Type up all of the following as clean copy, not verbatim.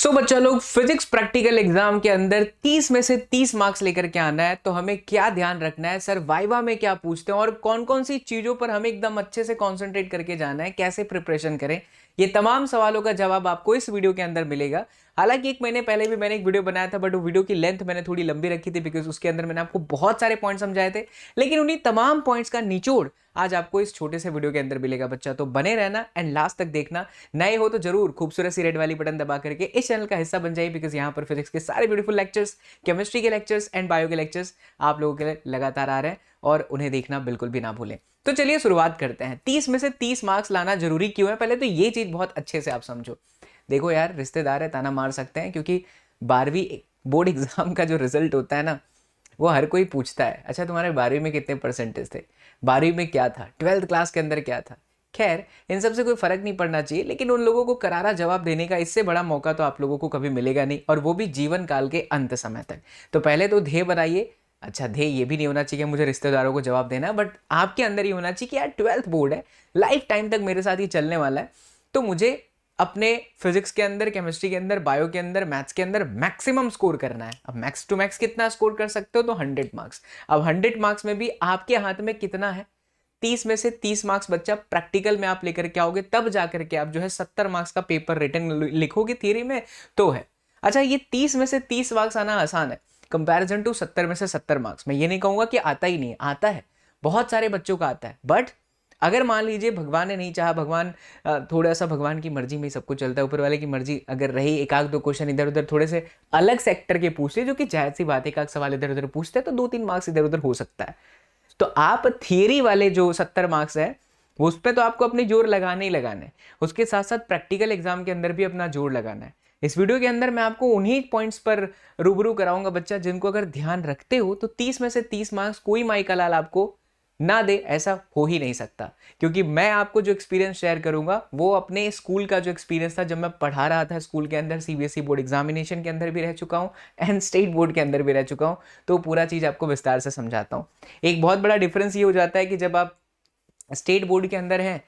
सो बच्चा लोग, physics practical exam के अंदर 30 में से 30 मार्क्स लेकर के आना है। तो हमें क्या ध्यान रखना है, सर वाइवा में क्या पूछते हैं और कौन कौन सी चीजों पर हमें एकदम अच्छे से कंसंट्रेट करके जाना है, कैसे प्रिपरेशन करें, ये तमाम सवालों का जवाब आपको इस वीडियो के अंदर मिलेगा। हालांकि एक महीने पहले भी मैंने एक वीडियो बनाया था, बट वो वीडियो की लेंथ मैंने थोड़ी लंबी रखी थी बिकॉज उसके अंदर मैंने आपको बहुत सारे पॉइंट समझाए थे। लेकिन उन्हीं तमाम पॉइंट्स का निचोड़ आज आपको इस छोटे से वीडियो के अंदर मिलेगा बच्चा। तो बने रहना एंड लास्ट तक देखना। नए हो तो जरूर खूबसूरत सी रेड वाली बटन दबा करके इस चैनल का हिस्सा बन जाइए, बिकॉज यहाँ पर फिजिक्स के सारे ब्यूटीफुल लेक्चर्स, केमिस्ट्री के लेक्चर्स एंड बायो के लेक्चर्स आप लोगों के लिए लगातार आ रहे हैं और उन्हें देखना बिल्कुल भी ना भूलें। तो चलिए शुरुआत करते हैं। 30 में से 30 मार्क्स लाना जरूरी क्यों है, पहले तो ये चीज बहुत अच्छे से आप समझो। देखो यार, रिश्तेदार है, ताना मार सकते हैं, क्योंकि 12वीं बोर्ड एग्जाम का जो रिजल्ट होता है ना, वो हर कोई पूछता है, अच्छा तुम्हारे 12वीं में कितने परसेंटेज थे, 12वीं में क्या था, 12th क्लास के अंदर क्या था। खैर, इन सब से कोई फर्क नहीं पड़ना चाहिए, लेकिन उन लोगों को करारा जवाब देने का इससे बड़ा मौका तो आप लोगों को कभी मिलेगा नहीं, और वो भी जीवन काल के अंत समय तक। तो पहले तो ध्येय बनाइए। अच्छा, ध्येय ये भी नहीं होना चाहिए कि मुझे रिश्तेदारों को जवाब देना है, बट आपके अंदर ये होना चाहिए कि यार 12th बोर्ड है, लाइफ टाइम तक मेरे साथ ये चलने वाला है, तो मुझे अपने फिजिक्स के अंदर, केमिस्ट्री के अंदर, बायो के अंदर, मैथ्स के अंदर मैक्सिमम स्कोर करना है। अब मैक्स टू मैक्स कितना स्कोर कर सकते हो, तो 100 मार्क्स। अब 100 मार्क्स में भी आपके हाथ में कितना है, 30 में से 30 मार्क्स बच्चा प्रैक्टिकल में आप लेकर के आओगे, तब जाकर के आप जो है 70 मार्क्स का पेपर रिटर्न लिखोगे थियरी में तो है। अच्छा, ये 30 में से 30 मार्क्स आना आसान है कंपैरिजन टू 70 में से 70 मार्क्स। मैं ये नहीं कहूंगा कि आता ही नहीं है, आता है, बहुत सारे बच्चों का आता है। बट अगर मान लीजिए भगवान ने नहीं चाहा, भगवान थोड़ा सा, भगवान की मर्जी में ही सब कुछ चलता है, ऊपर वाले की मर्जी अगर रही, एक आध दो क्वेश्चन इधर उधर थोड़े से अलग सेक्टर के पूछते, जो कि जायज सी बात है, एक आध सवाल इधर उधर पूछते हैं तो 2-3 मार्क्स इधर उधर हो सकता है। तो आप थियरी वाले जो 70 मार्क्स है, उस पर तो आपको अपनी जोर लगाना ही लगाना है। उसके साथ साथ प्रैक्टिकल एग्जाम के अंदर भी अपना जोर लगाना है। इस वीडियो के अंदर मैं आपको उन्हीं पॉइंट्स पर रूबरू कराऊंगा बच्चा, जिनको अगर ध्यान रखते हो तो 30 में से 30 मार्क्स कोई माई का लाल आपको ना दे, ऐसा हो ही नहीं सकता। क्योंकि मैं आपको जो एक्सपीरियंस शेयर करूंगा वो अपने स्कूल का जो एक्सपीरियंस था, जब मैं पढ़ा रहा था स्कूल के अंदर, सीबीएसई बोर्ड एग्जामिनेशन के अंदर भी रह चुका हूं एंड स्टेट बोर्ड के अंदर भी रह चुका हूं, तो पूरा चीज आपको विस्तार से समझाता हूं। एक बहुत बड़ा डिफरेंस ये हो जाता है कि जब आप स्टेट बोर्ड के अंदर हैं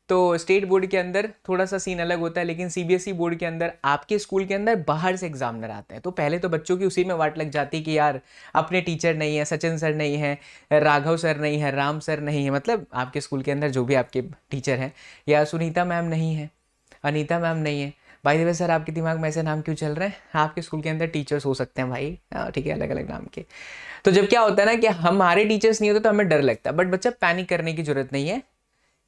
तो स्टेट बोर्ड के अंदर थोड़ा सा सीन अलग होता है, लेकिन सीबीएसई बोर्ड के अंदर आपके स्कूल के अंदर बाहर से एग्जामिनर आते हैं। तो पहले तो बच्चों की उसी में वाट लग जाती है कि यार अपने टीचर नहीं है, सचिन सर नहीं है, राघव सर नहीं है, राम सर नहीं है, मतलब आपके स्कूल के अंदर जो भी आपके टीचर हैं, या सुनीता मैम नहीं है, अनीता मैम नहीं है। भाई देवे सर, आपके दिमाग में ऐसे नाम क्यों चल रहे हैं? आपके स्कूल के अंदर टीचर्स हो सकते हैं भाई, ठीक है, अलग अलग नाम के। तो जब क्या होता है ना कि हमारे टीचर्स नहीं होते तो हमें डर लगता है, बट बच्चा पैनिक करने की जरूरत नहीं है।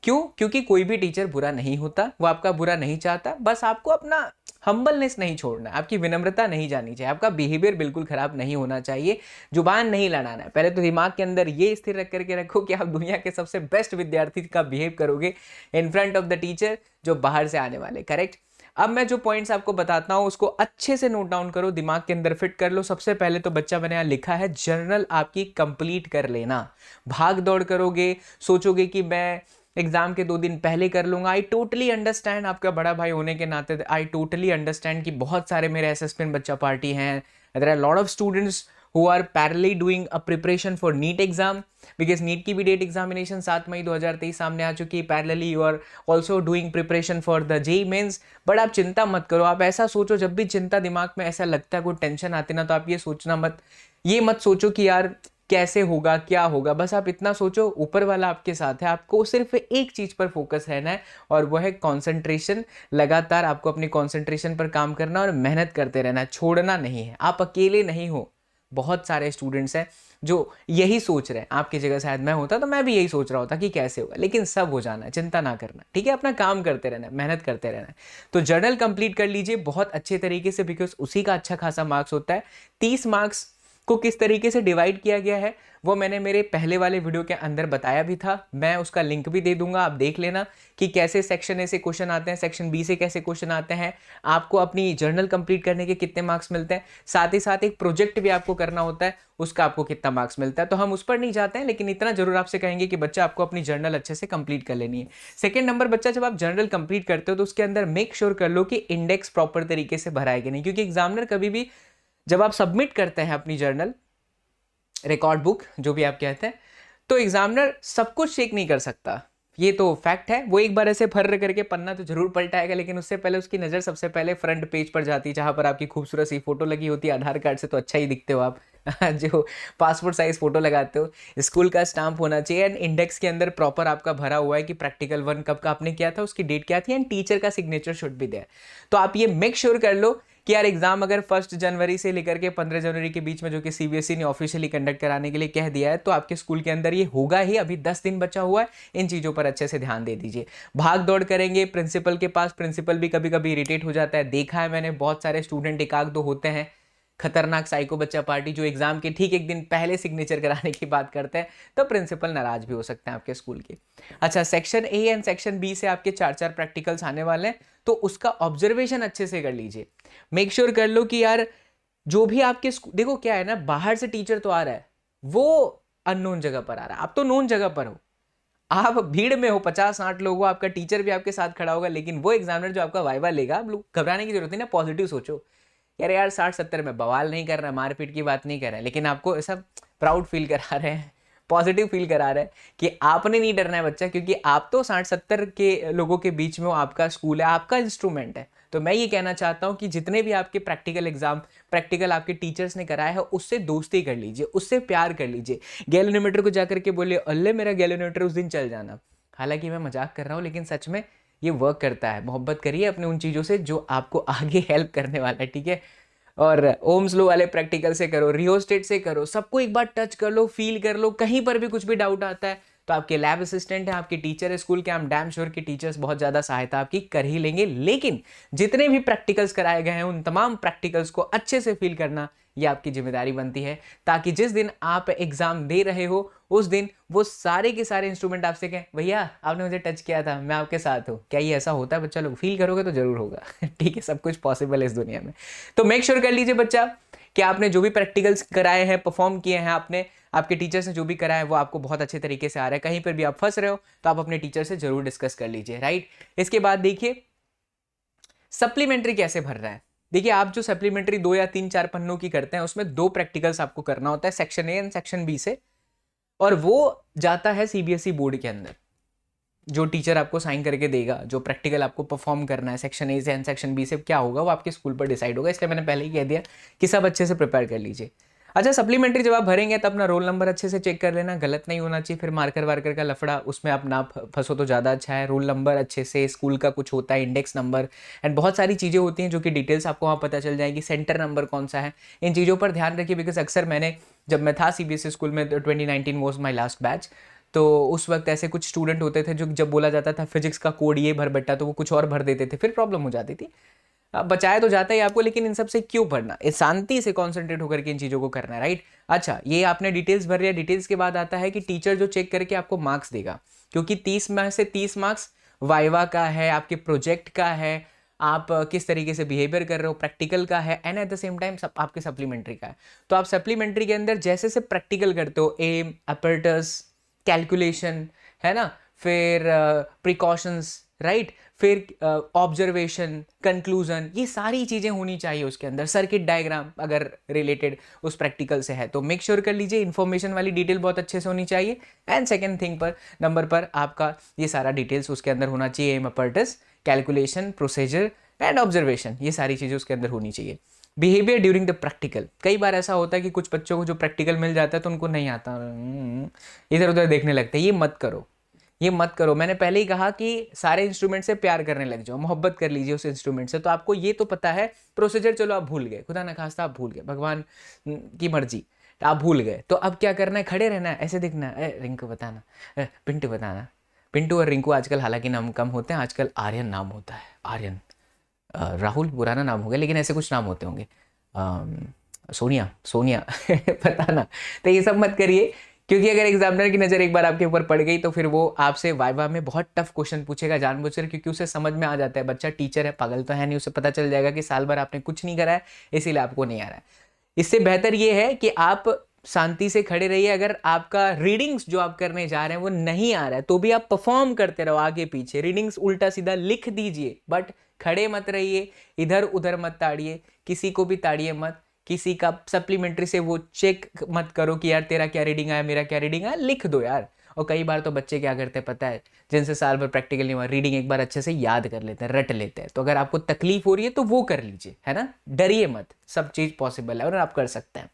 क्यों? क्योंकि कोई भी टीचर बुरा नहीं होता, वो आपका बुरा नहीं चाहता, बस आपको अपना हम्बलनेस नहीं छोड़ना है, आपकी विनम्रता नहीं जानी चाहिए, आपका बिहेवियर बिल्कुल खराब नहीं होना चाहिए, जुबान नहीं लड़ाना है। पहले तो दिमाग के अंदर ये स्थिर रख करके रखो कि आप दुनिया के सबसे बेस्ट विद्यार्थी का बिहेव करोगे in front of the teacher जो बाहर से आने वाले। करेक्ट? अब मैं जो पॉइंट्स आपको बताता हूं उसको अच्छे से नोट डाउन करो, दिमाग के अंदर फिट कर लो। सबसे पहले तो बच्चा मैंने यहां लिखा है, जर्नल आपकी कंप्लीट कर लेना। भाग दौड़ करोगे, सोचोगे कि मैं एग्जाम के 2 दिन पहले कर लूंगा। आई टोटली अंडरस्टैंड, आपका बड़ा भाई होने के नाते आई टोटली अंडरस्टैंड कि बहुत सारे मेरे एसएसपी बच्चा पार्टी हैं। There are lot of students who are parallelly doing a preparation for NEET exam, because NEET की भी डेट एग्जामिनेशन 7 मई 2023 सामने आ चुकी है। Parallelly you are also doing preparation for the JEE mains. But आप चिंता मत करो, आप ऐसा सोचो, जब भी चिंता दिमाग में ऐसा लगता है, कोई टेंशन आती ना, तो आप ये मत सोचो कि यार कैसे होगा, क्या होगा। बस आप इतना सोचो, ऊपर वाला आपके साथ है, आपको सिर्फ एक चीज पर फोकस रहना है, और वह है कंसंट्रेशन। लगातार आपको अपनी कंसंट्रेशन पर काम करना और मेहनत करते रहना है, छोड़ना नहीं है। आप अकेले नहीं हो, बहुत सारे स्टूडेंट्स हैं जो यही सोच रहे हैं। आपकी जगह शायद मैं होता तो मैं भी यही सोच रहा होता कि कैसे होगा, लेकिन सब हो जाना है, चिंता ना करना, ठीक है? अपना काम करते रहना है, मेहनत करते रहना है। तो जर्नल कंप्लीट कर लीजिए बहुत अच्छे तरीके से, बिकॉज उसी का अच्छा खासा मार्क्स होता है। 30 मार्क्स को किस तरीके से डिवाइड किया गया है वो मैंने मेरे पहले वाले वीडियो के अंदर बताया भी था, मैं उसका लिंक भी दे दूंगा, आप देख लेना कि कैसे सेक्शन ए से क्वेश्चन आते हैं, सेक्शन बी से कैसे क्वेश्चन आते हैं, आपको अपनी जर्नल कंप्लीट करने के कितने मार्क्स मिलते हैं, साथ ही साथ एक प्रोजेक्ट भी आपको करना होता है, उसका आपको कितना मार्क्स मिलता है। तो हम उस पर नहीं जाते हैं, लेकिन इतना जरूर आपसे कहेंगे कि बच्चा आपको अपनी जर्नल अच्छे से कंप्लीट कर लेनी है। सेकंड नंबर, बच्चा जब आप जर्नल कंप्लीट करते हो तो उसके अंदर मेक श्योर कर लो कि इंडेक्स प्रॉपर तरीके से भरा है कि नहीं, क्योंकि एग्जामिनर कभी भी जब आप सबमिट करते हैं अपनी जर्नल, रिकॉर्ड बुक जो भी आप कहते हैं, तो एग्जामिनर सब कुछ चेक नहीं कर सकता। ये तो फैक्ट है। वो एक बार ऐसे फर्र करके पन्ना तो जरूर पलटाएगा, लेकिन उससे पहले उसकी नज़र सबसे पहले फ्रंट पेज पर जाती है, जहाँ पर आपकी खूबसूरत सी फोटो लगी होती है। आधार कार्ड से तो अच्छा ही दिखते हो आप जो पासपोर्ट साइज फोटो लगाते हो। स्कूल का स्टाम्प होना चाहिए एंड इंडेक्स के अंदर प्रॉपर आपका भरा हुआ है कि प्रैक्टिकल 1 कब का आपने किया था, उसकी डेट क्या थी, एंड टीचर का सिग्नेचर शुड भी देयर। तो आप ये मेक श्योर कर लो कि यार एग्जाम अगर 1 जनवरी से लेकर के 15 जनवरी के बीच में, जो कि सीबीएसई ने ऑफिशियली कंडक्ट कराने के लिए कह दिया है, तो आपके स्कूल के अंदर ये होगा ही। अभी 10 दिन बचा हुआ है, इन चीज़ों पर अच्छे से ध्यान दे दीजिए। भाग दौड़ करेंगे प्रिंसिपल के पास, प्रिंसिपल भी कभी कभी इरिटेट हो जाता है। देखा है मैंने, बहुत सारे स्टूडेंट एक आध दो होते हैं खतरनाक साइको बच्चा पार्टी, जो एग्जाम के ठीक एक दिन पहले सिग्नेचर कराने की बात करते हैं, तो प्रिंसिपल नाराज भी हो सकते हैं आपके स्कूल के। अच्छा, section A and section B से आपके 4 प्रैक्टिकल्स आने वाले हैं, तो उसका ऑब्जर्वेशन अच्छे से कर लीजिए। मेक श्योर कर लो कि यार जो भी आपके देखो क्या है ना, बाहर से टीचर तो आ रहा है, वो अननोन जगह पर आ रहा है, आप तो नोन जगह पर हो, आप भीड़ में हो, 50-60 लोग हो, आपका टीचर भी आपके साथ खड़ा होगा, लेकिन वो एग्जामिनर जो आपका वाइवा लेगा, आप लोग घबराने की जरूरत नहीं ना, पॉजिटिव सोचो। यार 60-70 में बवाल नहीं कर रहा, मारपीट की बात नहीं कर रहे हैं, लेकिन आपको ऐसा प्राउड फील करा रहे हैं, पॉजिटिव फील करा रहे हैं कि आपने नहीं डरना है बच्चा, क्योंकि आप तो 60-70 के लोगों के बीच में हो, आपका स्कूल है, आपका इंस्ट्रूमेंट है। तो मैं ये कहना चाहता हूँ कि जितने भी आपके प्रैक्टिकल एग्जाम, प्रैक्टिकल आपके टीचर्स ने कराया है, उससे दोस्ती कर लीजिए, उससे प्यार कर लीजिए। गैलोमीटर को जाकर के बोलिए, अल्ले मेरा गैलोमीटर उस दिन चल जाना। हालांकि मैं मजाक कर रहा हूँ, लेकिन सच में ये वर्क करता है। मोहब्बत करिए अपने उन चीज़ों से जो आपको आगे हेल्प करने वाला है, ठीक है। और ओम्स लो वाले प्रैक्टिकल से करो, रियोस्टेट से करो, सबको एक बार टच कर लो, फील कर लो। कहीं पर भी कुछ भी डाउट आता है तो आपके लैब असिस्टेंट है, आपके टीचर है स्कूल के, आई एम डैम श्योर कि टीचर्स बहुत ज़्यादा सहायता आपकी कर ही लेंगे। लेकिन जितने भी प्रैक्टिकल्स कराए गए हैं, उन तमाम प्रैक्टिकल्स को अच्छे से फील करना ये आपकी जिम्मेदारी बनती है, ताकि जिस दिन आप एग्जाम दे रहे हो उस दिन वो सारे के सारे इंस्ट्रूमेंट आपसे कहें, भैया आपने मुझे टच किया था, मैं आपके साथ हूँ। क्या ये ऐसा होता है बच्चा लोग? फील करोगे तो जरूर होगा ठीक है, सब कुछ पॉसिबल है इस दुनिया में। तो मेक श्योर कर लीजिए बच्चा कि आपने जो भी प्रैक्टिकल्स कराए हैं, परफॉर्म किए हैं आपने, आपके टीचर्स ने जो भी कराया है वो आपको बहुत अच्छे तरीके से आ रहा है। कहीं पर भी आप फंस रहे हो तो आप अपने टीचर से जरूर डिस्कस कर लीजिए, राइट। इसके बाद देखिए सप्लीमेंट्री कैसे भर रहा है। देखिए आप जो सप्लीमेंट्री 2 या 3-4 पन्नों की करते हैं, उसमें 2 प्रैक्टिकल्स आपको करना होता है, section A and section B से, और वो जाता है सीबीएसई बोर्ड के अंदर। जो टीचर आपको साइन करके देगा, जो प्रैक्टिकल आपको परफॉर्म करना है सेक्शन ए से एंड सेक्शन बी से, क्या होगा वो आपके स्कूल पर डिसाइड होगा। इसलिए मैंने पहले ही कह दिया कि सब अच्छे से प्रिपेयर कर लीजिए। अच्छा, सप्लीमेंट्री जब आप भरेंगे तो अपना रोल नंबर अच्छे से चेक कर लेना, गलत नहीं होना चाहिए, फिर मार्कर वार्कर का लफड़ा उसमें आप ना फंसो तो ज़्यादा अच्छा है। रोल नंबर अच्छे से, स्कूल का कुछ होता है इंडेक्स नंबर, एंड बहुत सारी चीज़ें होती हैं जो कि डिटेल्स आपको वहाँ पता चल जाएगी, सेंटर नंबर कौन सा है, इन चीज़ों पर ध्यान रखिए। बिकॉज अक्सर मैंने, जब मैं था सीबीएसई स्कूल में, 2019 वॉज माई लास्ट बैच, तो उस वक्त ऐसे कुछ स्टूडेंट होते थे जो जब बोला जाता था फिजिक्स का कोड ये भर बेटा, तो वो कुछ और भर देते थे, फिर प्रॉब्लम हो जाती थी। बचाया तो जाता है आपको, लेकिन इन सब से क्यों पढ़ना, शांति से कॉन्सेंट्रेट होकर के इन चीज़ों को करना है, राइट। अच्छा, ये आपने डिटेल्स भर लिया। डिटेल्स के बाद आता है कि टीचर जो चेक करके आपको मार्क्स देगा, क्योंकि 30 में से 30 मार्क्स वाइवा का है, आपके प्रोजेक्ट का है, आप किस तरीके से बिहेवियर कर रहे हो, प्रैक्टिकल का है, and at the same time सब आपके सप्लीमेंट्री का है। तो आप सप्लीमेंट्री के अंदर जैसे से प्रैक्टिकल करते हो, एम, अपरेटस, कैलकुलेशन, है ना, फिर प्रिकॉशंस, राइट, फिर ऑब्जर्वेशन, कंक्लूजन, ये सारी चीज़ें होनी चाहिए उसके अंदर। सर्किट डायग्राम अगर रिलेटेड उस प्रैक्टिकल से है तो मेक श्योर कर लीजिए इन्फॉर्मेशन वाली डिटेल बहुत अच्छे से होनी चाहिए। एंड सेकेंड थिंग पर, नंबर पर आपका ये सारा डिटेल्स उसके अंदर होना चाहिए, aim, apparatus, calculation, procedure and observation, ये सारी चीज़ें उसके अंदर होनी चाहिए। बिहेवियर ड्यूरिंग द प्रैक्टिकल, कई बार ऐसा होता है कि कुछ बच्चों को जो प्रैक्टिकल मिल जाता है तो उनको नहीं आता, इधर उधर देखने लगते हैं। ये मत करो, ये मत करो। मैंने पहले ही कहा कि सारे इंस्ट्रूमेंट से प्यार करने लग जाओ, मोहब्बत कर लीजिए उस इंस्ट्रूमेंट से। तो आपको ये तो पता है प्रोसीजर, चलो आप भूल गए, खुदा ना खास्ता आप भूल गए, भगवान की मर्जी, आप भूल गए, तो अब क्या करना है, खड़े रहना है, ऐसे दिखना है, रिंकू बताना, पिंटू बताना। पिंटू और रिंकू आजकल हालांकि नाम कम होते हैं, आजकल आर्यन नाम होता है, आर्यन। राहुल पुराना नाम हो गया, लेकिन ऐसे कुछ नाम होते होंगे, सोनिया, सोनिया पता ना। तो ये सब मत करिए, क्योंकि अगर एग्जामिनर की नज़र एक बार आपके ऊपर पड़ गई तो फिर वो आपसे वाइवा में बहुत टफ क्वेश्चन पूछेगा जानबूझकर, क्योंकि उसे समझ में आ जाता है बच्चा टीचर है, पागल तो है नहीं, उसे पता चल जाएगा कि साल भर आपने कुछ नहीं करा है, इसीलिए आपको नहीं आ रहा है। इससे बेहतर ये है कि आप शांति से खड़े रहिए। अगर आपका रीडिंग्स जो आप करने जा रहे हैं वो नहीं आ रहा है तो भी आप परफॉर्म करते रहो आगे पीछे, रीडिंग्स उल्टा सीधा लिख दीजिए, बट खड़े मत रहिए, इधर उधर मत ताड़िए, किसी को भी ताड़िए मत, किसी का सप्लीमेंट्री से वो चेक मत करो कि यार तेरा क्या रीडिंग आया, मेरा क्या रीडिंग आया, लिख दो यार। और कई बार तो बच्चे क्या करते हैं पता है, जिनसे साल भर प्रैक्टिकल नहीं हुआ, रीडिंग एक बार अच्छे से याद कर लेते हैं, रट लेते हैं। तो अगर आपको तकलीफ हो रही है तो वो कर लीजिए, है ना, डरिए मत, सब चीज़ पॉसिबल है और आप कर सकते हैं।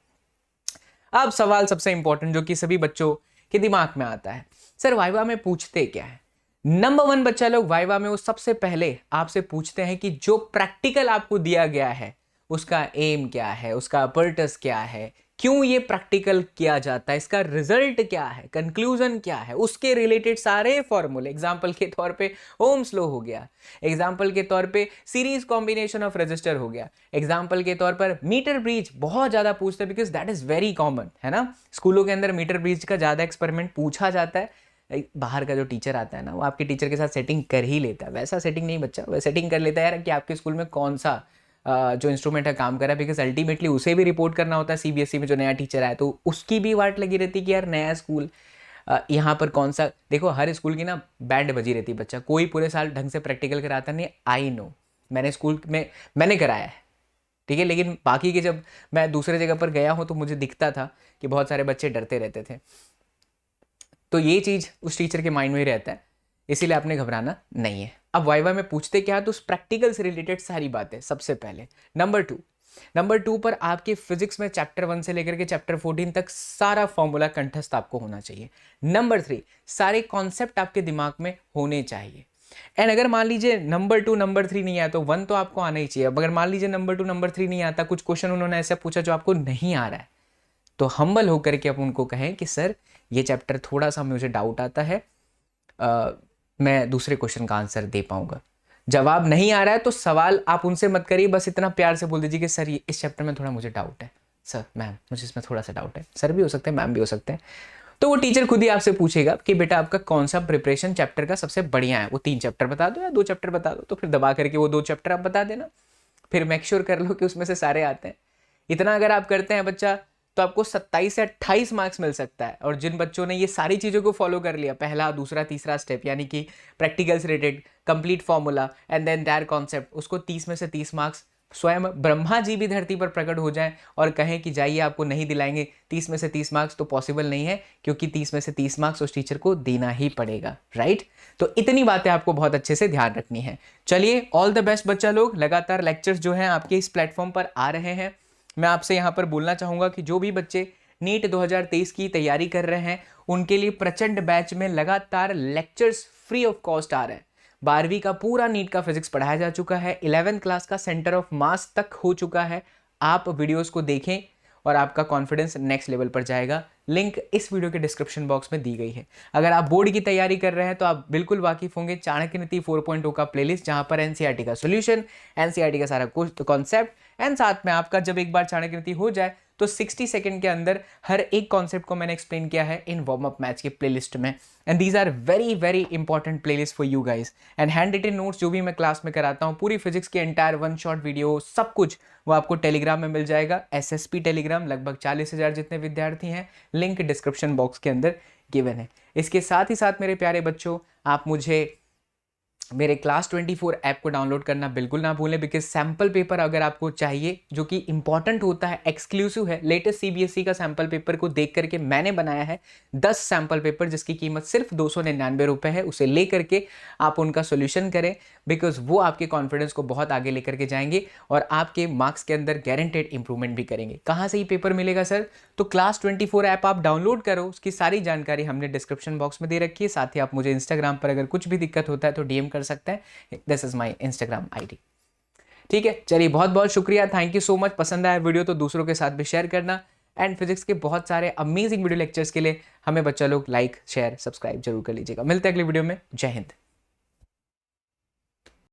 अब सवाल सबसे इंपॉर्टेंट जो कि सभी बच्चों के दिमाग में आता है, सर वाइवा में पूछते क्या है? नंबर 1 बच्चा लोग वाइवा में वो सबसे पहले आपसे पूछते हैं कि जो प्रैक्टिकल आपको दिया गया है उसका एम क्या है, उसका पर्पस क्या है, क्यों ये प्रैक्टिकल किया जाता है, इसका रिजल्ट क्या है, कंक्लूजन क्या है, उसके रिलेटेड सारे फॉर्मूले। एग्जांपल के तौर पे ओम्स लॉ हो गया, एग्जांपल के तौर पे सीरीज कॉम्बिनेशन ऑफ रजिस्टर हो गया, एग्जांपल के तौर पर मीटर ब्रिज बहुत ज्यादा पूछते हैं because that is very common, है ना। स्कूलों के अंदर मीटर ब्रिज का ज्यादा एक्सपेरिमेंट पूछा जाता है। बाहर का जो टीचर आता है ना, वो आपके टीचर के साथ सेटिंग कर ही लेता है, वैसा सेटिंग नहीं बच्चा, वह सेटिंग कर लेता है यार कि आपके स्कूल में कौन सा जो इंस्ट्रूमेंट है काम कर रहा है, बिकॉज अल्टीमेटली उसे भी रिपोर्ट करना होता है सीबीएसई में जो नया टीचर आया, तो उसकी भी वाट लगी रहती है कि यार नया स्कूल यहाँ पर कौन सा। देखो हर स्कूल की ना बैंड बजी रहती है, बच्चा कोई पूरे साल ढंग से प्रैक्टिकल कराता नहीं, आई नो, मैंने स्कूल में मैंने कराया है, ठीक है, लेकिन बाकी के जब मैं दूसरे जगह पर गया हूँ तो मुझे दिखता था कि बहुत सारे बच्चे डरते रहते थे। तो ये चीज़ उस टीचर के माइंड में ही रहता है, इसीलिए आपने घबराना नहीं है। अब वाइवा में पूछते क्या है, तो उस प्रैक्टिकल से रिलेटेड सारी बातें सबसे पहले। नंबर 2 पर आपके फिजिक्स में चैप्टर 1 से लेकर के चैप्टर 14 तक सारा फॉर्मूला कंठस्थ आपको होना चाहिए। नंबर 3 सारे कॉन्सेप्ट आपके दिमाग में होने चाहिए। एंड अगर मान लीजिए नंबर 2 नंबर 3 नहीं आया तो 1 तो आपको आना ही चाहिए। अब अगर मान लीजिए नंबर 2 नंबर 3 नहीं आता, कुछ क्वेश्चन उन्होंने ऐसा पूछा जो आपको नहीं आ रहा है, तो हम्बल होकर के आप उनको कहें कि सर ये चैप्टर थोड़ा सा मुझे डाउट आता है, मैं दूसरे क्वेश्चन का आंसर दे पाऊंगा। जवाब नहीं आ रहा है तो सवाल आप उनसे मत करिए, बस इतना प्यार से बोल दीजिए कि सर ये इस चैप्टर में थोड़ा मुझे डाउट है, सर मैम मुझे इसमें थोड़ा सा डाउट है, सर भी हो सकते हैं मैम भी हो सकते हैं। तो वो टीचर खुद ही आपसे पूछेगा कि बेटा आपका कौन सा प्रिपरेशन चैप्टर का सबसे बढ़िया है, वो 3 चैप्टर बता दो या 2 चैप्टर बता दो, तो फिर दबा करके वो 2 चैप्टर आप बता देना, फिर मेक श्योर कर लो कि उसमें से सारे आते हैं। इतना अगर आप करते हैं बच्चा तो आपको 27 से 28 मार्क्स मिल सकता है। और जिन बच्चों ने ये सारी चीज़ों को फॉलो कर लिया, पहला दूसरा तीसरा स्टेप, यानी कि प्रैक्टिकल से related complete formula and then that concept, उसको 30 में से 30 मार्क्स, स्वयं ब्रह्मा जी भी धरती पर प्रकट हो जाएं और कहें कि जाइए आपको नहीं दिलाएंगे 30 में से 30 मार्क्स, तो पॉसिबल नहीं है, क्योंकि 30 में से 30 मार्क्स उस टीचर को देना ही पड़ेगा, राइट। तो इतनी बातें आपको बहुत अच्छे से ध्यान रखनी है। चलिए ऑल द बेस्ट बच्चा लोग, लगातार लेक्चर्स जो हैं आपके इस प्लेटफॉर्म पर आ रहे हैं। मैं आपसे यहाँ पर बोलना चाहूँगा कि जो भी बच्चे नीट 2023 की तैयारी कर रहे हैं उनके लिए प्रचंड बैच में लगातार लेक्चर्स फ्री ऑफ कॉस्ट आ रहे हैं। 12वीं का पूरा नीट का फिजिक्स पढ़ाया जा चुका है, 11th क्लास का सेंटर ऑफ मास तक हो चुका है। आप वीडियोस को देखें और आपका कॉन्फिडेंस नेक्स्ट लेवल पर जाएगा। लिंक इस वीडियो के डिस्क्रिप्शन बॉक्स में दी गई है। अगर आप बोर्ड की तैयारी कर रहे हैं तो आप बिल्कुल वाकिफ होंगे चाणक्य नीति 4.0 का प्लेलिस्ट, जहां पर एनसीईआरटी का सॉल्यूशन, एनसीईआरटी का सारा कॉन्सेप्ट एंड साथ में आपका जब एक बार चाणक्य नीति हो जाए तो 60 सेकंड के अंदर हर एक कॉन्सेप्ट को मैंने एक्सप्लेन किया है इन वार्म अप मैच के प्लेलिस्ट में। And these are very very important playlist for you guys. And hand written notes जो भी मैं क्लास में कराता हूँ, पूरी फिजिक्स के एंटायर 1 शॉट वीडियो, सब कुछ वो आपको टेलीग्राम में मिल जाएगा। एसएसपी टेलीग्राम, लगभग 40,000 जितने विद्यार्थी हैं, लिंक डिस्क्रिप्शन बॉक्स के अंदर गिवन है। इसके साथ ही साथ मेरे प्यारे बच्चों, आप मुझे मेरे क्लास 24 ऐप को डाउनलोड करना बिल्कुल ना भूलें, बिकॉज सैम्पल पेपर अगर आपको चाहिए जो कि इंपॉर्टेंट होता है, एक्सक्लूसिव है, लेटेस्ट सीबीएसई का सैम्पल पेपर को देख करके मैंने बनाया है 10 सैम्पल पेपर जिसकी कीमत सिर्फ 299 रुपये है। उसे ले करके आप उनका सोल्यूशन करें, बिकॉज वो आपके कॉन्फिडेंस को बहुत आगे लेकर के जाएंगे और आपके मार्क्स के अंदर गारंटेड इंप्रूवमेंट भी करेंगे। कहाँ से ये पेपर मिलेगा सर? तो क्लास 24 ऐप आप डाउनलोड करो, उसकी सारी जानकारी हमने डिस्क्रिप्शन बॉक्स में दे रखी है। साथ ही आप मुझे इंस्टाग्राम पर अगर कुछ भी दिक्कत होता है तो डीएम कर सकते हैं, this is my Instagram ID. ठीक है, चलिए बहुत बहुत शुक्रिया, थैंक यू सो मच। पसंद आया वीडियो तो दूसरों के साथ भी शेयर करना। एंड फिजिक्स के बहुत सारे अमेजिंग वीडियो लेक्चर्स के लिए हमें बच्चा लोग लाइक शेयर सब्सक्राइब जरूर कर लीजिएगा। मिलते हैं अगले वीडियो में। जय हिंद।